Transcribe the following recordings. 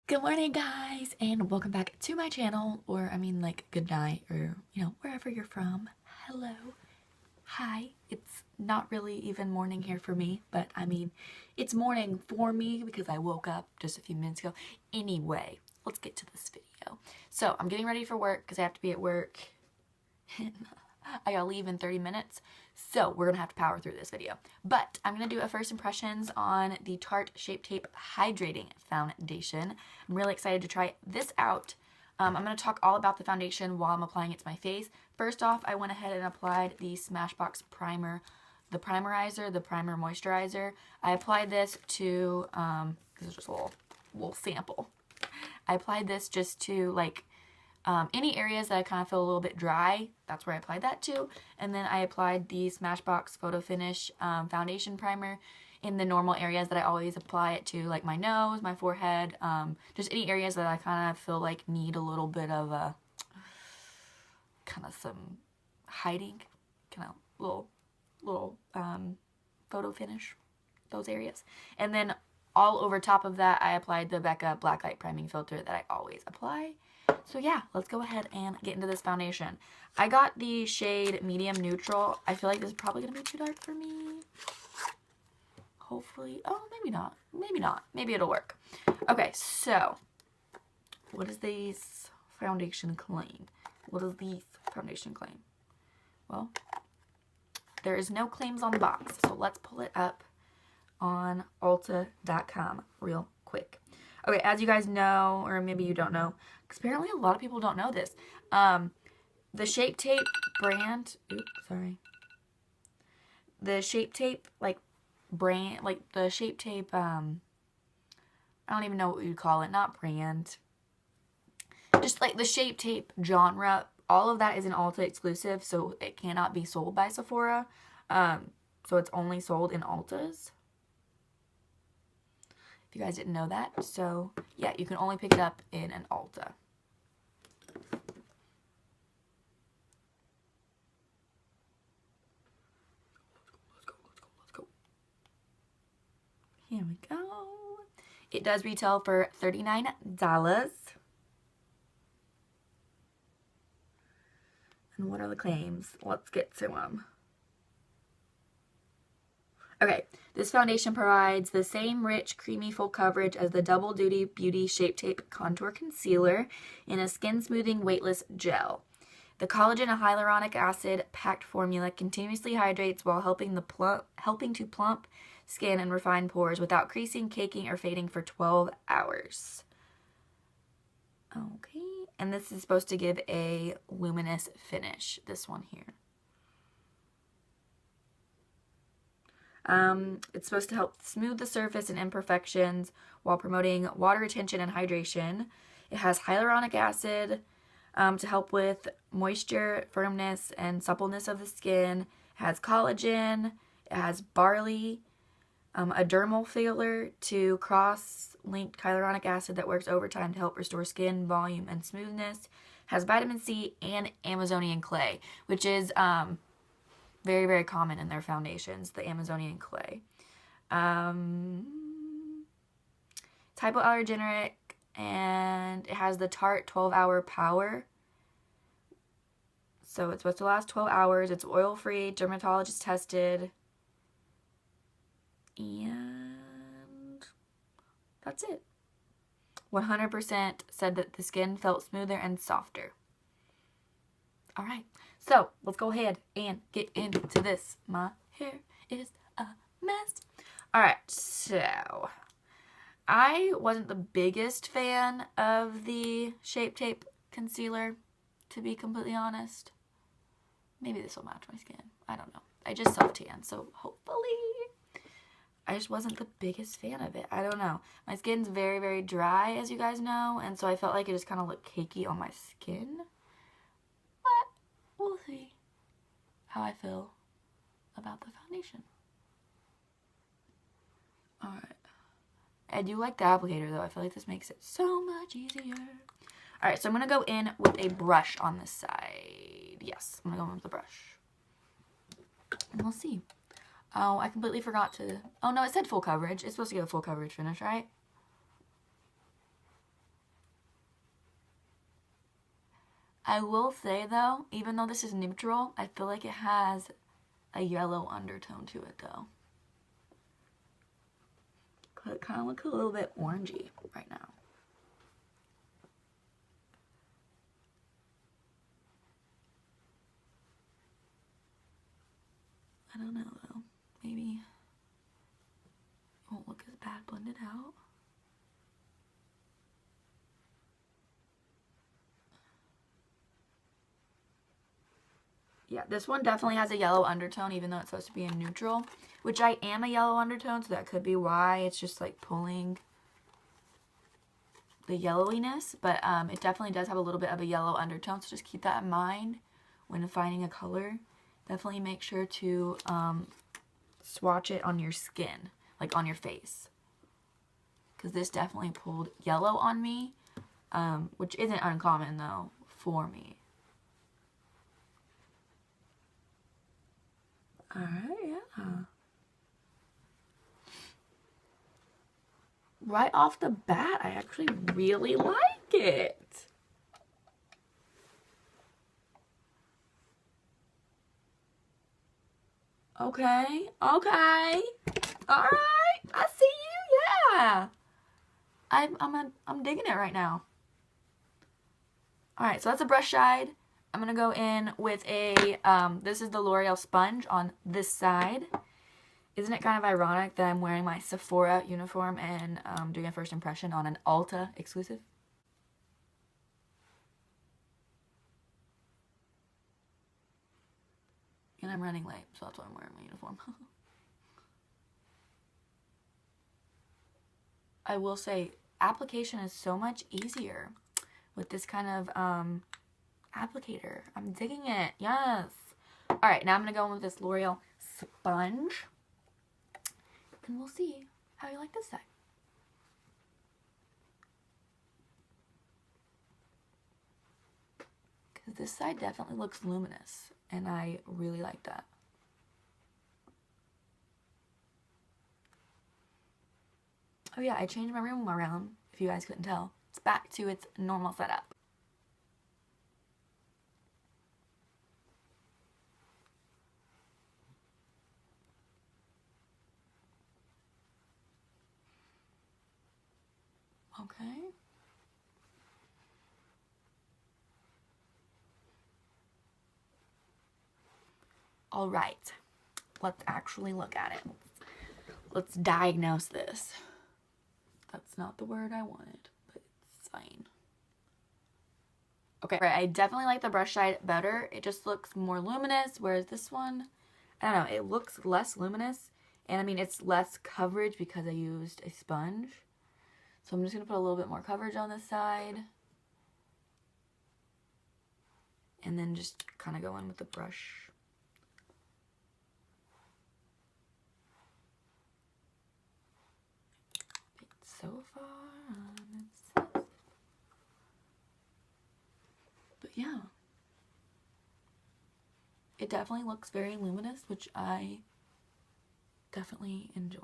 Good morning, guys, and welcome back to my channel, or I mean, like, good night, or, wherever you're from. Hello. Hi. It's not really even morning here for me, but I mean, it's morning for me because I woke up just a few minutes ago. Anyway, let's get to this video. So, I'm getting ready for work because I have to be at work. I gotta leave in 30 minutes, so we're gonna have to power through this video. But I'm gonna do a first impressions on the Tarte Shape Tape Hydrating Foundation. I'm really excited to try this out. I'm gonna talk all about the foundation while I'm applying it to my face. First off, I went ahead and applied the Smashbox primer, the primerizer, the primer moisturizer. I applied this to, this is just a little sample. I applied this just to, like, any areas that I kind of feel a little bit dry, that's where I applied that to. And then I applied the Smashbox Photo Finish foundation primer in the normal areas that I always apply it to, like my nose, my forehead, just any areas that I kind of feel like need a little bit of a, kind of some hiding, kind of little photo finish, those areas. And then all over top of that, I applied the Becca Blacklight Priming Filter that I always apply. So yeah, let's go ahead and get into this foundation. I got the shade Medium Neutral. I feel like this is probably going to be too dark for me. Hopefully. Oh, maybe not. Maybe not. Maybe it'll work. Okay, so what does this foundation claim? What does the foundation claim? Well, there is no claims on the box, so let's pull it up on Ulta.com real quick. Okay, as you guys know, or maybe you don't know, because apparently a lot of people don't know this, the Shape Tape brand, the Shape Tape, like, brand, like, the Shape Tape, I don't even know what you'd call it, not brand, just, like, the Shape Tape genre, all of that is an Ulta exclusive, so it cannot be sold by Sephora, so it's only sold in Ultas. You guys didn't know that, so yeah, you can only pick it up in an Ulta. Let's go. Here we go. It does retail for $39. And what are the claims? Let's get to them. Okay, this foundation provides the same rich, creamy, full coverage as the Double Duty Beauty Shape Tape Contour Concealer in a skin-smoothing, weightless gel. The collagen and hyaluronic acid packed formula continuously hydrates while helping to plump skin and refine pores without creasing, caking, or fading for 12 hours. Okay, and this is supposed to give a luminous finish, this one here. It's supposed to help smooth the surface and imperfections while promoting water retention and hydration. It has hyaluronic acid to help with moisture, firmness, and suppleness of the skin. It has collagen. It has barley, a dermal filler to cross-linked hyaluronic acid that works overtime to help restore skin volume and smoothness. It has vitamin C and Amazonian clay, which is very, very common in their foundations, the Amazonian clay. It's hypoallergenic, and it has the Tarte 12-hour power. So it's supposed to last 12 hours. It's oil-free, dermatologist tested. And that's it. 100% said that the skin felt smoother and softer. All right, so let's go ahead and get into this. My hair is a mess. All right, so I wasn't the biggest fan of the Shape Tape concealer, to be completely honest. Maybe this will match my skin. I don't know. I just self-tan, so hopefully. I just wasn't the biggest fan of it. I don't know. My skin's very, very dry, as you guys know, and so I felt like it just kind of looked cakey on my skin. We'll see how I feel about the foundation. Alright. I do like the applicator, though. I feel like this makes it so much easier. Alright, so I'm going to go in with a brush on this side. Yes, I'm going to go in with the brush. And we'll see. Oh, I completely forgot to... Oh, no, it said full coverage. It's supposed to give a full coverage finish, right? I will say though, even though this is neutral, I feel like it has a yellow undertone to it though. It kind of looks a little bit orangey right now. I don't know though. Maybe it won't look as bad blended out. Yeah, this one definitely has a yellow undertone, even though it's supposed to be a neutral, which I am a yellow undertone, so that could be why it's just like pulling the yellowiness, but it definitely does have a little bit of a yellow undertone, so just keep that in mind when finding a color. Definitely make sure to swatch it on your skin, like on your face, because this definitely pulled yellow on me, which isn't uncommon though for me. Alright, yeah. Right off the bat, I actually really like it. Okay, okay. Alright, I see you, yeah. I'm digging it right now. Alright, so that's a brush side. I'm going to go in with a, this is the L'Oreal sponge on this side. Isn't it kind of ironic that I'm wearing my Sephora uniform and doing a first impression on an Ulta exclusive? And I'm running late, so that's why I'm wearing my uniform. I will say, application is so much easier with this kind of applicator. I'm digging it. Yes. Alright, now I'm going to go in with this L'Oreal sponge. And we'll see how you like this side. Because this side definitely looks luminous. And I really like that. Oh yeah, I changed my room around, if you guys couldn't tell. It's back to its normal setup. Okay. All right, let's actually look at it. Let's diagnose this. That's not the word I wanted, but it's fine. Okay, right, I definitely like the brush side better. It just looks more luminous, whereas this one, I don't know, it looks less luminous. And I mean, it's less coverage because I used a sponge. So I'm just going to put a little bit more coverage on this side. And then just kind of go in with the brush. So far, but yeah, it definitely looks very luminous, which I definitely enjoy.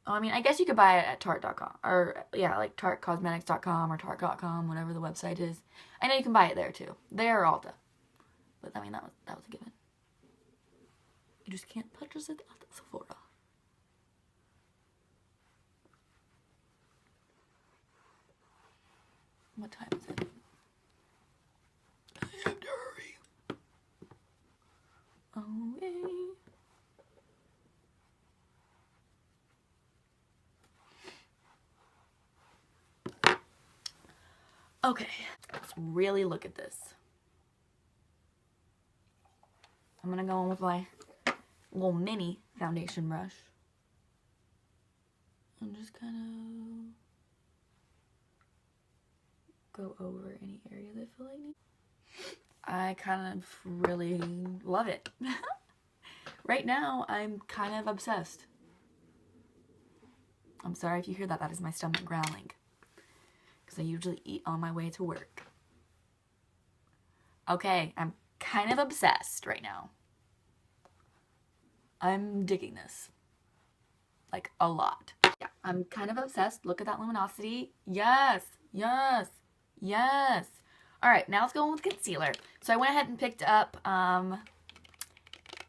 I mean, I guess you could buy it at Tarte.com, or yeah, like TarteCosmetics.com or Tarte.com, whatever the website is. I know you can buy it there too. There or Ulta. But I mean, that was a given. You just can't purchase it at Sephora. What time is it? I have to hurry. Okay. Okay, let's really look at this. I'm gonna go in with my little mini foundation brush and just kind of go over any area that I feel like need. I kind of really love it. Right now, I'm kind of obsessed. I'm sorry if you hear that. That is my stomach growling. Because I usually eat on my way to work. Okay, I'm kind of obsessed right now. I'm digging this. like a lot. Yeah, I'm kind of obsessed. Look at that luminosity. Yes, yes, yes. All right, now let's go on with concealer. So I went ahead and picked up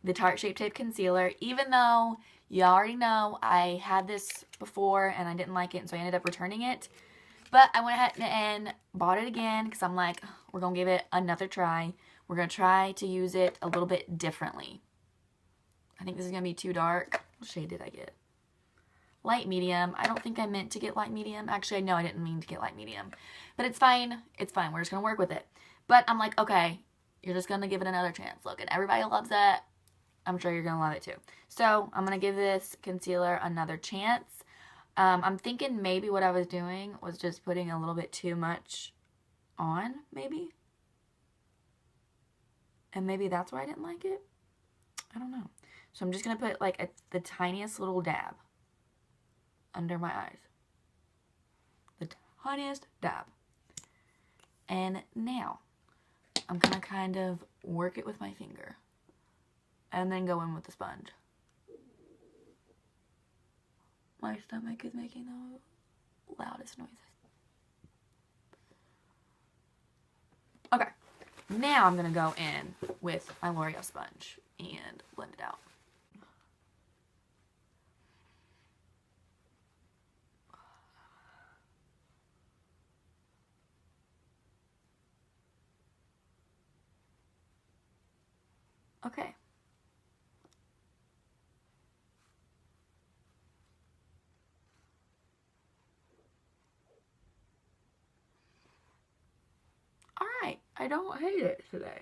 the Tarte Shape Tape Concealer, even though you already know I had this before and I didn't like it, and so I ended up returning it. But I went ahead and bought it again because I'm like, we're going to give it another try. We're going to try to use it a little bit differently. I think this is going to be too dark. What shade did I get? Light medium. I don't think I meant to get light medium. Actually, no, I didn't mean to get light medium. But it's fine. It's fine. We're just going to work with it. But I'm like, okay, you're just going to give it another chance. Look, and everybody loves it. I'm sure you're going to love it too. So I'm going to give this concealer another chance. I'm thinking maybe what I was doing was just putting a little bit too much on, maybe. And maybe that's why I didn't like it. I don't know. So I'm just going to put like the tiniest little dab under my eyes. The tiniest dab. And now I'm going to kind of work it with my finger. And then go in with the sponge. My stomach is making the loudest noises. Okay. Now I'm going to go in with my L'Oreal sponge and blend it out. Okay. Alright, I don't hate it today.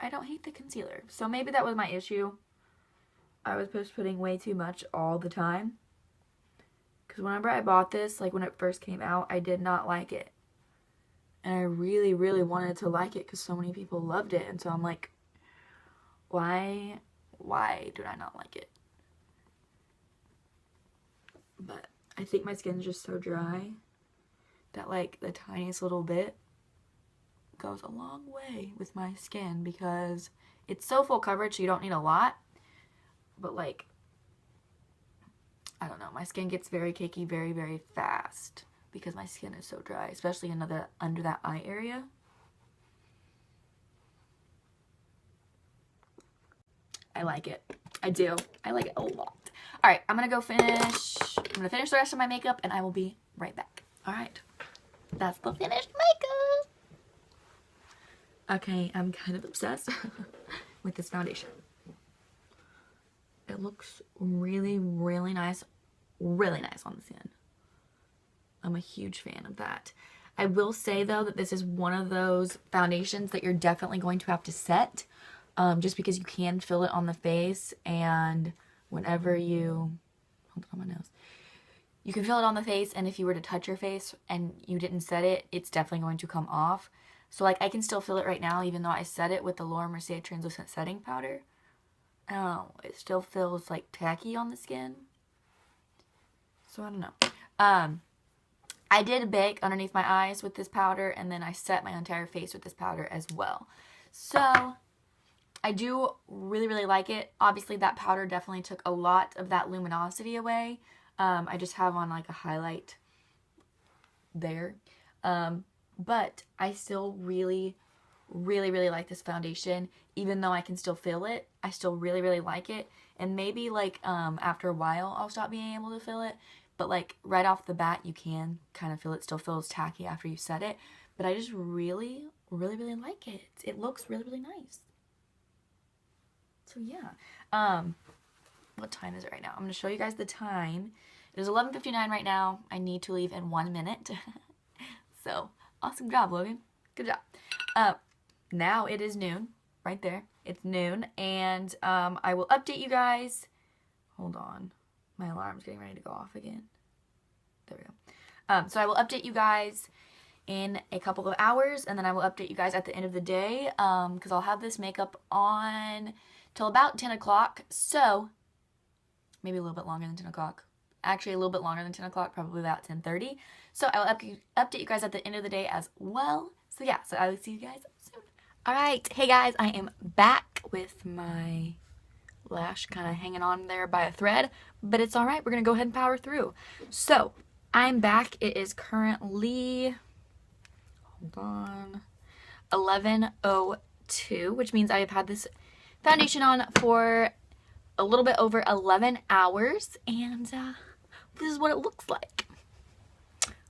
I don't hate the concealer. So maybe that was my issue. I was just putting way too much all the time. Because whenever I bought this, like when it first came out, I did not like it. And I really, really wanted to like it because so many people loved it. And so I'm like, why do I not like it? But I think my skin's just so dry that like the tiniest little bit goes a long way with my skin because it's so full coverage, so you don't need a lot. But like, I don't know, my skin gets very cakey very, very fast because my skin is so dry, especially under that eye area. I like it. I do. I like it a lot. All right, I'm going to go finish. I'm going to finish the rest of my makeup and I will be right back. All right. That's the finished makeup. Okay, I'm kind of obsessed with this foundation. It looks really, really nice. Really nice on the skin. I'm a huge fan of that. I will say, though, that this is one of those foundations that you're definitely going to have to set. Just because you can feel it on the face, and whenever you... Hold on my nose. You can feel it on the face, and if you were to touch your face and you didn't set it, it's definitely going to come off. So, like, I can still feel it right now, even though I set it with the Laura Mercier Translucent Setting Powder. I don't know. It still feels, like, tacky on the skin. So, I don't know. I did bake underneath my eyes with this powder, and then I set my entire face with this powder as well. So, I do really, really like it. Obviously, that powder definitely took a lot of that luminosity away. I just have on, like, a highlight there. But I still really, really, really like this foundation. Even though I can still feel it, I still really, really like it. And maybe, like, after a while, I'll stop being able to feel it. But, like, right off the bat, you can kind of feel it still feels tacky after you set it. But I just really, really, really like it. It looks really, really nice. So, yeah. What time is it right now? I'm going to show you guys the time. It is 11:59 right now. I need to leave in 1 minute. So, awesome job, Logan. Good job. Now it is noon. Right there. It's noon. And I will update you guys. Hold on. My alarm's getting ready to go off again. There we go. So I will update you guys in a couple of hours. And then I will update you guys at the end of the day. Because I'll have this makeup on till about 10 o'clock. So, maybe a little bit longer than 10 o'clock. Actually, a little bit longer than 10 o'clock. Probably about 10:30. So I will update you guys at the end of the day as well. So yeah, so I will see you guys soon. Alright, hey guys, I am back with my lash kind of hanging on there by a thread, but it's all right. We're going to go ahead and power through. So I'm back. It is currently, hold on, 11:02, which means I have had this foundation on for a little bit over 11 hours, and this is what it looks like.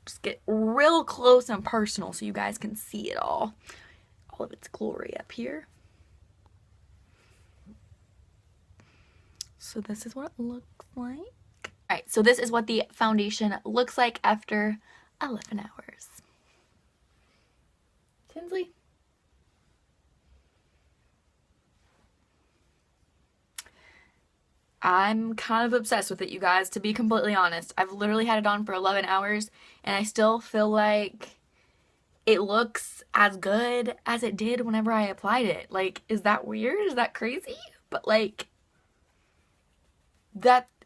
Just get real close and personal so you guys can see it all of its glory up here. So this is what it looks like. Alright, so this is what the foundation looks like after 11 hours. Tinsley? I'm kind of obsessed with it, you guys, to be completely honest. I've literally had it on for 11 hours, and I still feel like it looks as good as it did whenever I applied it. Like, is that weird? Is that crazy? But, like,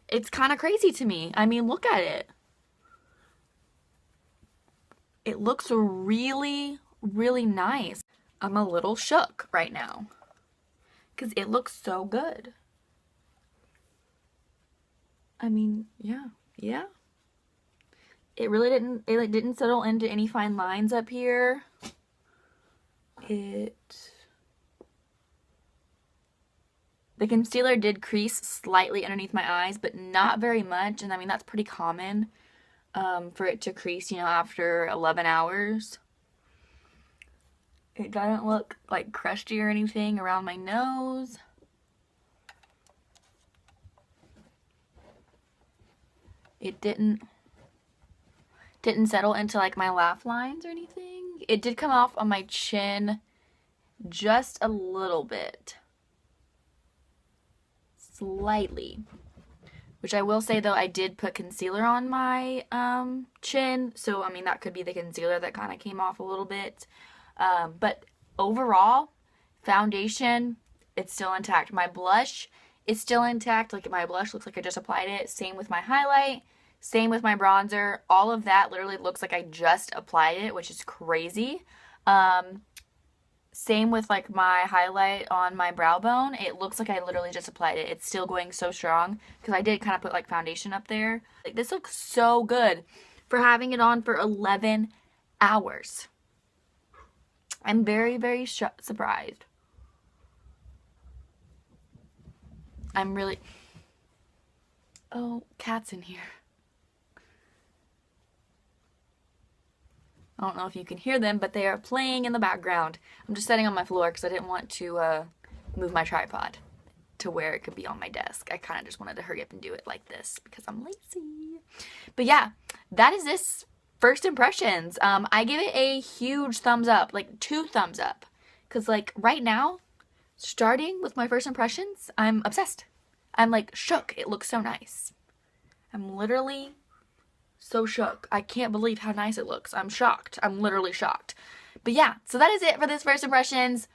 it's kind of crazy to me. I mean, look at it. It looks really, really nice. I'm a little shook right now because it looks so good. I mean, yeah. It really didn't settle into any fine lines up here. The concealer did crease slightly underneath my eyes, but not very much. And I mean, that's pretty common for it to crease, you know, after 11 hours. It doesn't look like crusty or anything around my nose. It didn't settle into like my laugh lines or anything. It did come off on my chin just a little bit. Slightly. Which I will say though, I did put concealer on my chin. So I mean that could be the concealer that kind of came off a little bit. But overall, foundation, it's still intact. My blush is still intact. Like my blush looks like I just applied it. Same with my highlight. Same with my bronzer. All of that literally looks like I just applied it, which is crazy. Same with like my highlight on my brow bone. It looks like I literally just applied it. It's still going so strong because I did kind of put like foundation up there. Like this looks so good for having it on for 11 hours. I'm very, very surprised. I'm really... Oh, cats in here. I don't know if you can hear them, but they are playing in the background. I'm just sitting on my floor because I didn't want to move my tripod to where it could be on my desk. I kind of just wanted to hurry up and do it like this because I'm lazy. But yeah, that is this first impressions. I give it a huge thumbs up, like 2 thumbs up. Because like right now, starting with my first impressions, I'm obsessed. I'm like shook. It looks so nice. I'm literally so shook. I can't believe how nice it looks. I'm shocked. I'm literally shocked. But yeah, so that is it for this first impressions.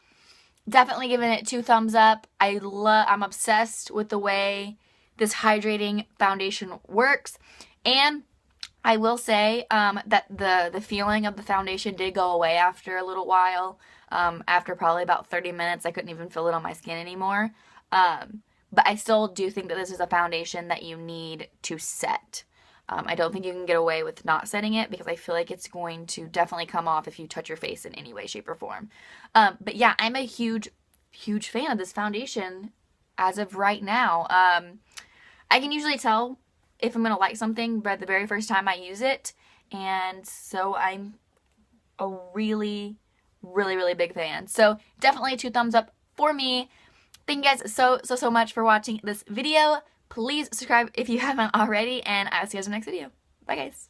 Definitely giving it 2 thumbs up. I'm obsessed with the way this hydrating foundation works. And I will say that the feeling of the foundation did go away after a little while. After probably about 30 minutes, I couldn't even feel it on my skin anymore. But I still do think that this is a foundation that you need to set. I don't think you can get away with not setting it because I feel like it's going to definitely come off if you touch your face in any way, shape, or form. But yeah, I'm a huge, huge fan of this foundation as of right now. I can usually tell if I'm going to like something by the very first time I use it. And so I'm a really, really, really big fan. So definitely 2 thumbs up for me. Thank you guys so much for watching this video. Please subscribe if you haven't already, and I'll see you guys in the next video. Bye, guys.